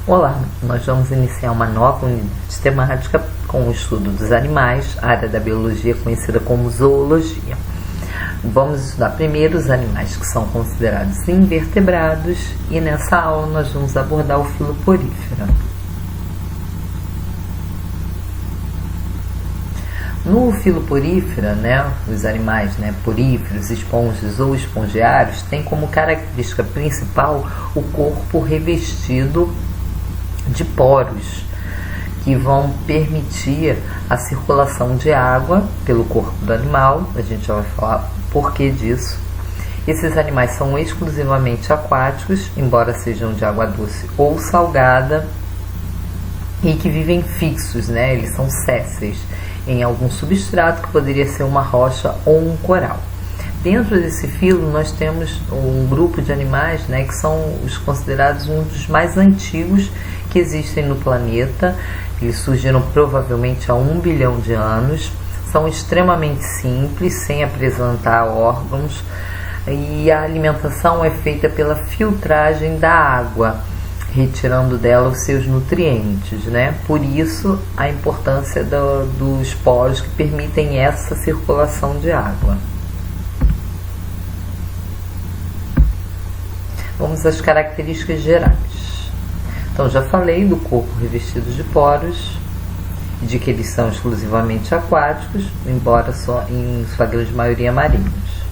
Olá, nós vamos iniciar uma nova unidade temática com o estudo dos animais, a área da biologia conhecida como zoologia. Vamos estudar primeiro os animais que são considerados invertebrados e nessa aula nós vamos abordar o filoporífera. No filoporífera, os animais poríferos, esponjas ou espongiários têm como característica principal o corpo revestido de poros que vão permitir a circulação de água pelo corpo do animal. A gente já vai falar o porquê disso. Esses animais são exclusivamente aquáticos, embora sejam de água doce ou salgada, e que vivem fixos, eles são sésseis em algum substrato que poderia ser uma rocha ou um coral. Dentro desse filo nós temos um grupo de animais que são os considerados um dos mais antigos que existem no planeta. Eles surgiram provavelmente há 1 bilhão de anos, são extremamente simples, sem apresentar órgãos, e a alimentação é feita pela filtragem da água, retirando dela os seus nutrientes, Por isso a importância dos poros que permitem essa circulação de água. Vamos às características gerais. Então, já falei do corpo revestido de poros, de que eles são exclusivamente aquáticos, embora só em sua grande maioria marinhos.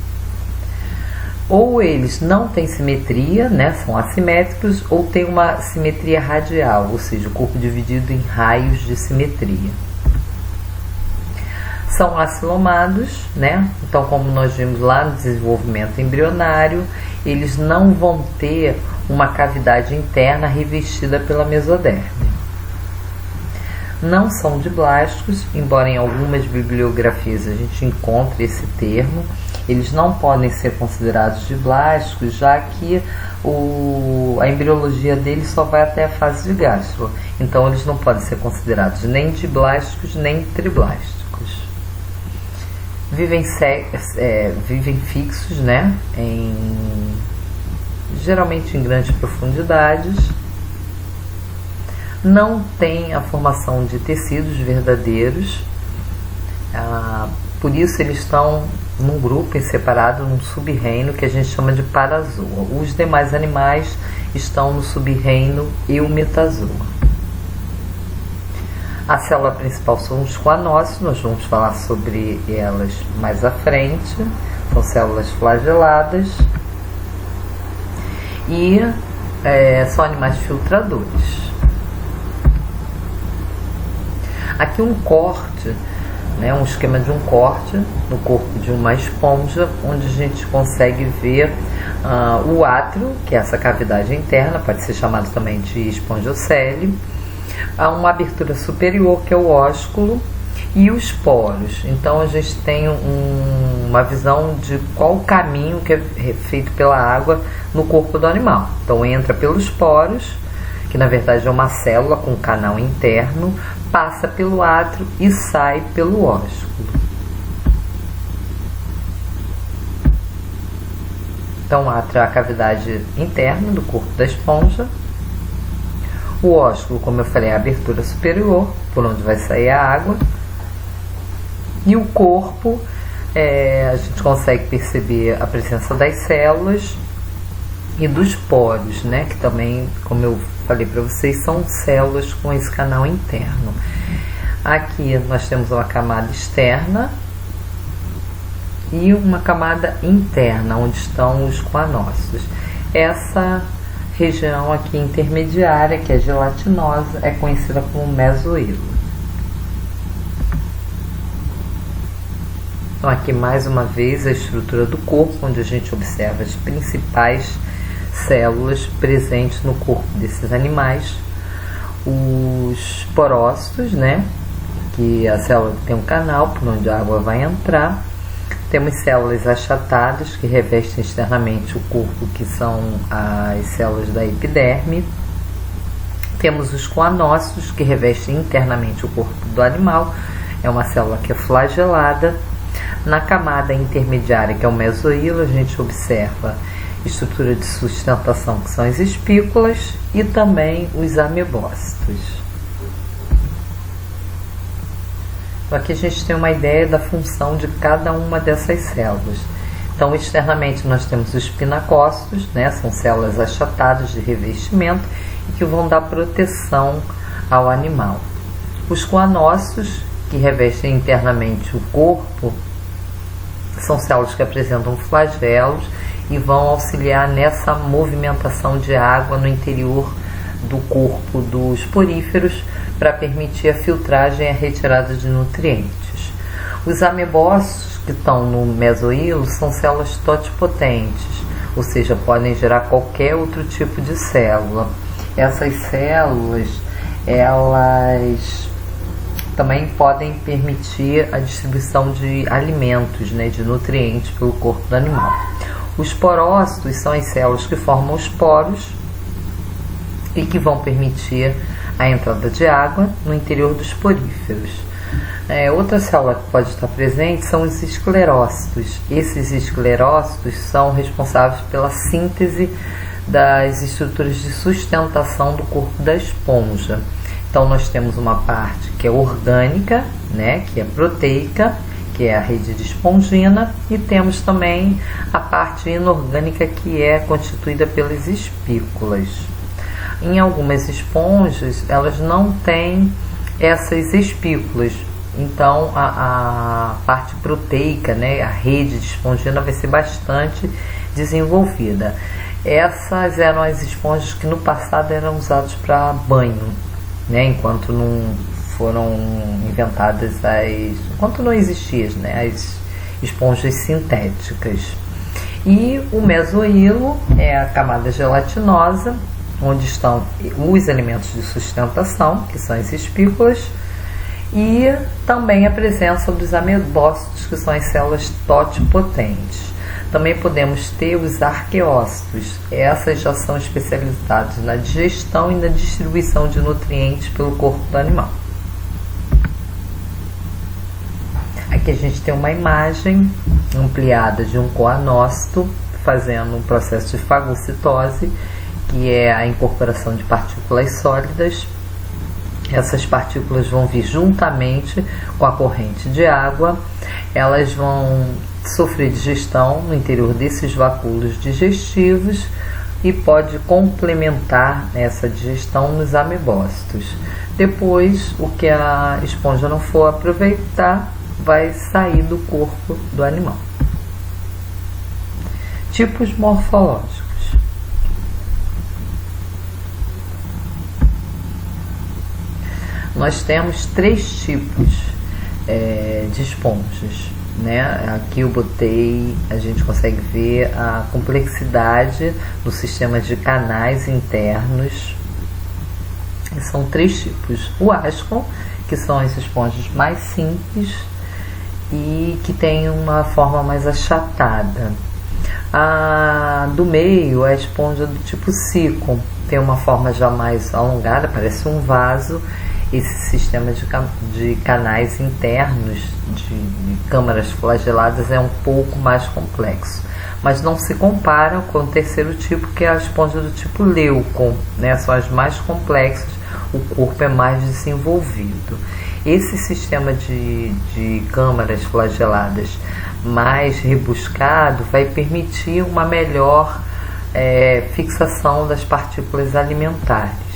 Ou eles não têm simetria, são assimétricos, ou têm uma simetria radial, ou seja, o corpo dividido em raios de simetria. São acilomados, Então, como nós vimos lá no desenvolvimento embrionário, eles não vão ter uma cavidade interna revestida pela mesoderme. Não são diblásticos, embora em algumas bibliografias a gente encontre esse termo. Eles não podem ser considerados diblásticos, já que a embriologia deles só vai até a fase de gastro. Então eles não podem ser considerados nem diblásticos nem triblásticos. Vivem fixos, geralmente em grandes profundidades. Não tem a formação de tecidos verdadeiros, por isso eles estão num grupo separado, num sub-reino que a gente chama de parazoa. Os demais animais estão no sub-reino eumetazoa. A célula principal são os coanócitos, nós vamos falar sobre elas mais à frente. São células flageladas e são animais filtradores. Aqui um corte, um esquema de um corte no corpo de uma esponja, onde a gente consegue ver o átrio, que é essa cavidade interna, pode ser chamado também de espongiocele, há uma abertura superior, que é o ósculo, e os poros. Então a gente tem uma visão de qual o caminho que é feito pela água no corpo do animal. Então entra pelos poros, que na verdade é uma célula com canal interno, passa pelo átrio e sai pelo ósculo. Então o átrio é a cavidade interna do corpo da esponja. O ósculo, como eu falei, é a abertura superior, por onde vai sair a água. E o corpo, a gente consegue perceber a presença das células e dos poros, que também, como eu falei para vocês, são células com esse canal interno. Aqui nós temos uma camada externa e uma camada interna, onde estão os coanócitos. Essa região aqui intermediária, que é gelatinosa, é conhecida como mesohilo. Então aqui mais uma vez a estrutura do corpo, onde a gente observa as principais células presentes no corpo desses animais. Os porócitos, que a célula tem um canal por onde a água vai entrar. Temos células achatadas que revestem externamente o corpo, que são as células da epiderme. Temos os coanócitos, que revestem internamente o corpo do animal. É uma célula que é flagelada. Na camada intermediária, que é o mesohilo, a gente observa estrutura de sustentação, que são as espículas, e também os amebócitos. Então, aqui a gente tem uma ideia da função de cada uma dessas células. Então, externamente nós temos os pinacócitos, né? São células achatadas de revestimento e que vão dar proteção ao animal. Os coanócitos, que revestem internamente o corpo, são células que apresentam flagelos e vão auxiliar nessa movimentação de água no interior do corpo dos poríferos para permitir a filtragem e a retirada de nutrientes. Os amebócitos, que estão no mesoílo, são células totipotentes, ou seja, podem gerar qualquer outro tipo de célula. Essas células, elas também podem permitir a distribuição de alimentos, né, de nutrientes pelo corpo do animal. Os porócitos são as células que formam os poros e que vão permitir a entrada de água no interior dos poríferos. Outra célula que pode estar presente são os esclerócitos. Esses esclerócitos são responsáveis pela síntese das estruturas de sustentação do corpo da esponja. Então nós temos uma parte que é orgânica, né, que é proteica, que é a rede de espongina, e temos também a parte inorgânica, que é constituída pelas espículas. Em algumas esponjas, elas não têm essas espículas, então a parte proteica, né, a rede de espongina vai ser bastante desenvolvida. Essas eram as esponjas que no passado eram usadas para banho, né, enquanto não foram inventadas enquanto não existiam, né, as esponjas sintéticas. E o mesoílo é a camada gelatinosa, onde estão os elementos de sustentação, que são as espículas, e também a presença dos amebócitos, que são as células totipotentes. Também podemos ter os arqueócitos. Essas já são especializadas na digestão e na distribuição de nutrientes pelo corpo do animal. Aqui a gente tem uma imagem ampliada de um coanócito fazendo um processo de fagocitose, que é a incorporação de partículas sólidas. Essas partículas vão vir juntamente com a corrente de água, elas vão sofrer digestão no interior desses vacúolos digestivos e pode complementar essa digestão nos amebócitos. Depois, o que a esponja não for aproveitar vai sair do corpo do animal. Tipos morfológicos. Nós temos 3 tipos de esponjas, né? Aqui eu botei, a gente consegue ver a complexidade do sistema de canais internos. São 3 tipos. O ascon, que são as esponjas mais simples e que tem uma forma mais achatada. A do meio é a esponja do tipo sicon, tem uma forma já mais alongada, parece um vaso. Esse sistema de canais internos, de câmaras flageladas, é um pouco mais complexo, mas não se compara com o terceiro tipo, que é a esponja do tipo leucon, né? São as mais complexas, o corpo é mais desenvolvido. Esse sistema de câmaras flageladas mais rebuscado vai permitir uma melhor fixação das partículas alimentares.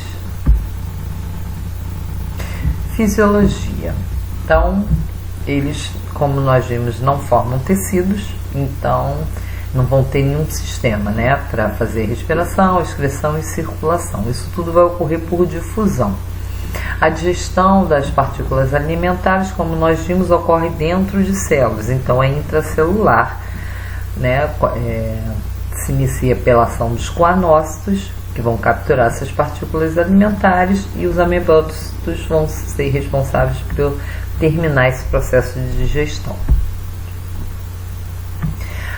Fisiologia. Então, eles, como nós vimos, não formam tecidos, então não vão ter nenhum sistema, né, para fazer respiração, excreção e circulação. Isso tudo vai ocorrer por difusão. A digestão das partículas alimentares, como nós vimos, ocorre dentro de células, então é intracelular, né? Se inicia pela ação dos coanócitos, que vão capturar essas partículas alimentares, e os amebócitos vão ser responsáveis por terminar esse processo de digestão.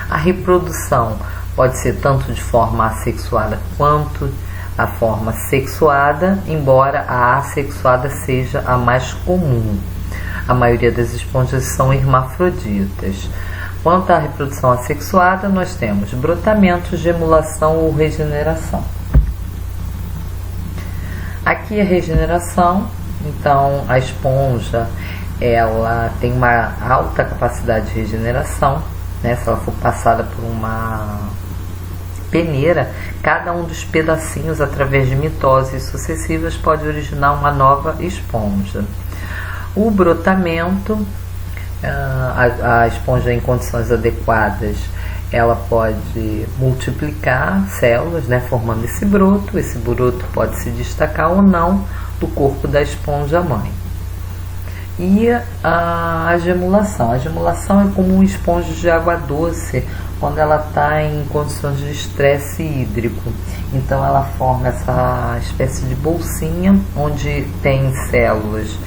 A reprodução pode ser tanto de forma assexuada quanto a forma sexuada, embora a assexuada seja a mais comum. A maioria das esponjas são hermafroditas. Quanto à reprodução assexuada, nós temos brotamento, gemulação ou regeneração. Aqui a regeneração, então a esponja ela tem uma alta capacidade de regeneração, né? Se ela for passada por uma peneira, cada um dos pedacinhos, através de mitoses sucessivas, pode originar uma nova esponja. O brotamento, a esponja em condições adequadas, ela pode multiplicar células, né, formando esse broto. Esse broto pode se destacar ou não do corpo da esponja mãe. E a gemulação. A gemulação é como um esponja de água doce quando ela está em condições de estresse hídrico. Então ela forma essa espécie de bolsinha onde tem células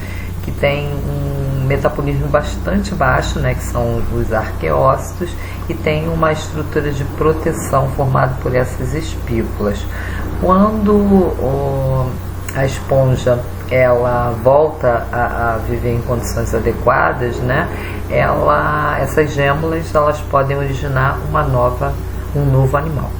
que tem um metabolismo bastante baixo, né, que são os arqueócitos, e tem uma estrutura de proteção formada por essas espículas. Quando a esponja ela volta a viver em condições adequadas, né, essas gêmulas elas podem originar um novo animal.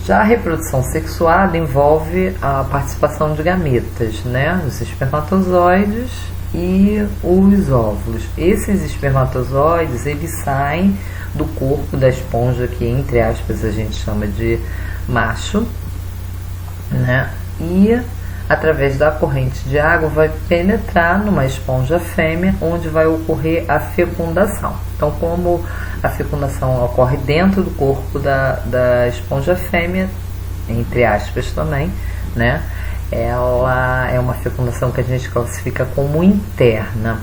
Já a reprodução sexuada envolve a participação de gametas, né, os espermatozoides e os óvulos. Esses espermatozoides eles saem do corpo da esponja, que entre aspas a gente chama de macho, né, e através da corrente de água vai penetrar numa esponja fêmea, onde vai ocorrer a fecundação. Então, como a fecundação ocorre dentro do corpo da esponja fêmea, entre aspas também, né, ela é uma fecundação que a gente classifica como interna.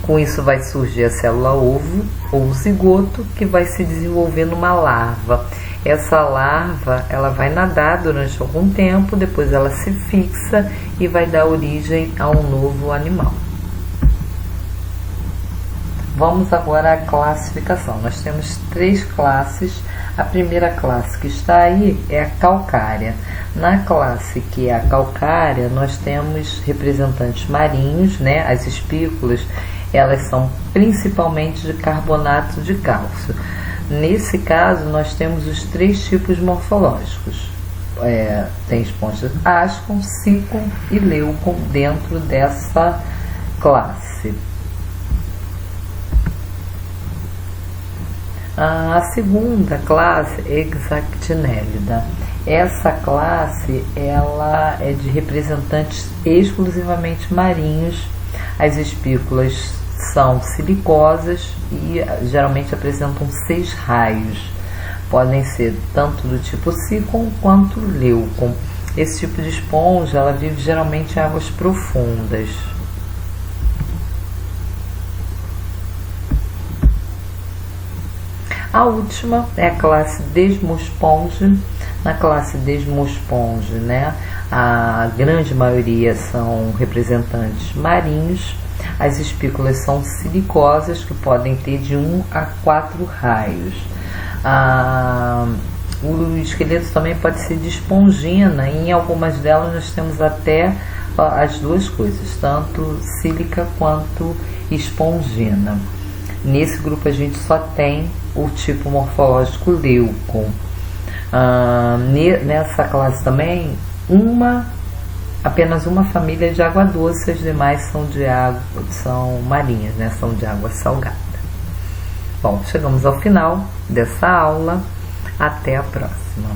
Com isso vai surgir a célula ovo ou zigoto, que vai se desenvolver numa larva. Essa larva ela vai nadar durante algum tempo, depois ela se fixa e vai dar origem a um novo animal. Vamos agora à classificação. Nós temos 3 classes. A primeira classe que está aí é a calcária. Na classe que é a calcária, nós temos representantes marinhos, né? As espículas, elas são principalmente de carbonato de cálcio. Nesse caso, nós temos os 3 tipos morfológicos. Tem esponjas ascon, sicon e leucon dentro dessa classe. A segunda classe é Hexactinellida. Essa classe ela é de representantes exclusivamente marinhos. As espículas são silicosas e geralmente apresentam 6 raios. Podem ser tanto do tipo sicon quanto leucon. Esse tipo de esponja ela vive geralmente em águas profundas. A última é a classe Desmosponge. Na classe Desmosponge, né, a grande maioria são representantes marinhos. As espículas são silicosas, que podem ter de 1 a 4 raios. O esqueleto também pode ser de espongina, e em algumas delas nós temos até as duas coisas, tanto sílica quanto espongina. Nesse grupo a gente só tem o tipo morfológico leucon. Nessa classe também, apenas uma família de água doce, as demais são marinhas, né? São de água salgada. Bom, chegamos ao final dessa aula. Até a próxima.